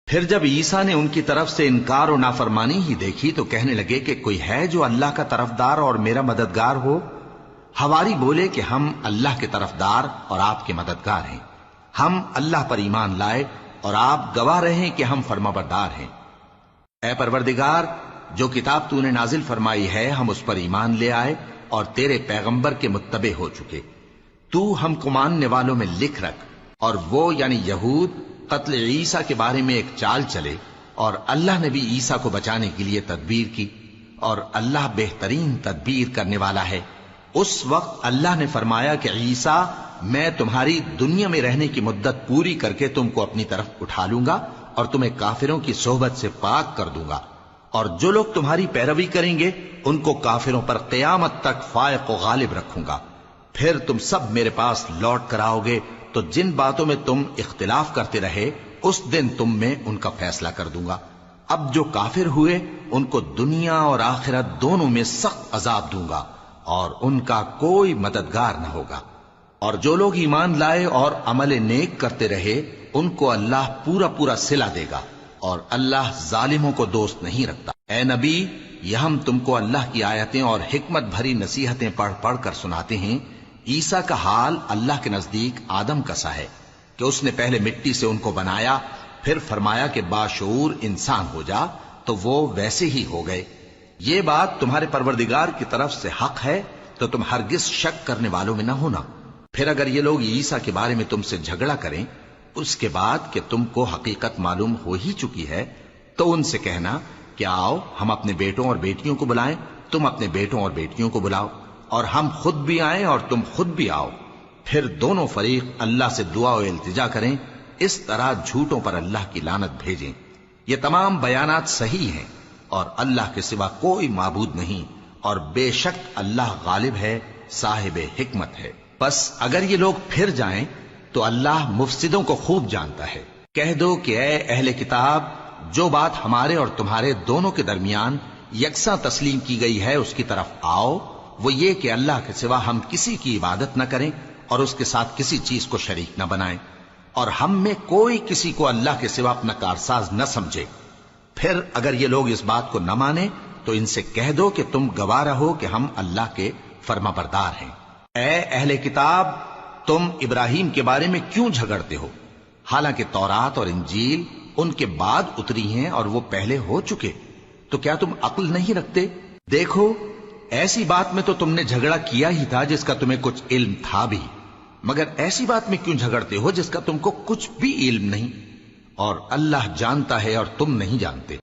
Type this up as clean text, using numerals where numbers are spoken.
پھر جب عیسیٰ نے ان کی طرف سے انکار و نافرمانی ہی دیکھی تو کہنے لگے کہ کوئی ہے جو اللہ کا طرفدار اور میرا مددگار ہو؟ حواری بولے کہ ہم اللہ کے طرفدار اور آپ کے مددگار ہیں، ہم اللہ پر ایمان لائے اور آپ گواہ رہیں کہ ہم فرمانبردار ہیں۔ اے پروردگار، جو کتاب تو نے نازل فرمائی ہے ہم اس پر ایمان لے آئے اور تیرے پیغمبر کے متبع ہو چکے، تو ہم کو ماننے والوں میں لکھ رکھ۔ اور وہ یعنی یہود قتل عیسیٰ کے بارے میں ایک چال چلے، اور اللہ نے بھی عیسیٰ کو بچانے کے لیے تدبیر کی، اور اللہ بہترین تدبیر کرنے والا ہے۔ اس وقت اللہ نے فرمایا کہ عیسیٰ، میں تمہاری دنیا میں رہنے کی مدت پوری کر کے تم کو اپنی طرف اٹھا لوں گا اور تمہیں کافروں کی صحبت سے پاک کر دوں گا، اور جو لوگ تمہاری پیروی کریں گے ان کو کافروں پر قیامت تک فائق و غالب رکھوں گا۔ پھر تم سب میرے پاس لوٹ کر آؤ گے تو جن باتوں میں تم اختلاف کرتے رہے اس دن تم میں ان کا فیصلہ کر دوں گا۔ اب جو کافر ہوئے ان کو دنیا اور آخرت دونوں میں سخت عذاب دوں گا اور ان کا کوئی مددگار نہ ہوگا۔ اور جو لوگ ایمان لائے اور عمل نیک کرتے رہے ان کو اللہ پورا پورا صلہ دے گا، اور اللہ ظالموں کو دوست نہیں رکھتا۔ اے نبی، یہ ہم تم کو اللہ کی آیتیں اور حکمت بھری نصیحتیں پڑھ پڑھ کر سناتے ہیں۔ عیسیٰ کا حال اللہ کے نزدیک آدم کا سا ہے کہ اس نے پہلے مٹی سے ان کو بنایا، پھر فرمایا کہ باشعور انسان ہو جا، تو وہ ویسے ہی ہو گئے۔ یہ بات تمہارے پروردگار کی طرف سے حق ہے تو تم ہرگز شک کرنے والوں میں نہ ہونا۔ پھر اگر یہ لوگ عیسیٰ کے بارے میں تم سے جھگڑا کریں اس کے بعد کہ تم کو حقیقت معلوم ہو ہی چکی ہے، تو ان سے کہنا کہ آؤ ہم اپنے بیٹوں اور بیٹیوں کو بلائیں، تم اپنے بیٹوں اور بیٹیوں کو بلاؤ، اور ہم خود بھی آئیں اور تم خود بھی آؤ۔ پھر دونوں فریق اللہ سے دعا و التجا کریں، اس طرح جھوٹوں پر اللہ کی لعنت بھیجیں۔ یہ تمام بیانات صحیح ہیں اور اللہ کے سوا کوئی معبود نہیں، اور بے شک اللہ غالب ہے، صاحب حکمت ہے۔ بس اگر یہ لوگ پھر جائیں تو اللہ مفسدوں کو خوب جانتا ہے۔ کہہ دو کہ اے اہل کتاب، جو بات ہمارے اور تمہارے دونوں کے درمیان یکساں تسلیم کی گئی ہے اس کی طرف آؤ، وہ یہ کہ اللہ کے سوا ہم کسی کی عبادت نہ کریں اور اس کے ساتھ کسی چیز کو شریک نہ بنائیں، اور ہم میں کوئی کسی کو اللہ کے سوا اپنا کارساز نہ سمجھے۔ پھر اگر یہ لوگ اس بات کو نہ مانیں تو ان سے کہہ دو کہ تم گواہ رہو کہ ہم اللہ کے فرما بردار ہیں۔ اے اہل کتاب، تم ابراہیم کے بارے میں کیوں جھگڑتے ہو؟ حالانکہ تورات اور انجیل ان کے بعد اتری ہیں اور وہ پہلے ہو چکے، تو کیا تم عقل نہیں رکھتے؟ دیکھو، ایسی بات میں تو تم نے جھگڑا کیا ہی تھا جس کا تمہیں کچھ علم تھا بھی، مگر ایسی بات میں کیوں جھگڑتے ہو جس کا تم کو کچھ بھی علم نہیں؟ اور اللہ جانتا ہے اور تم نہیں جانتے۔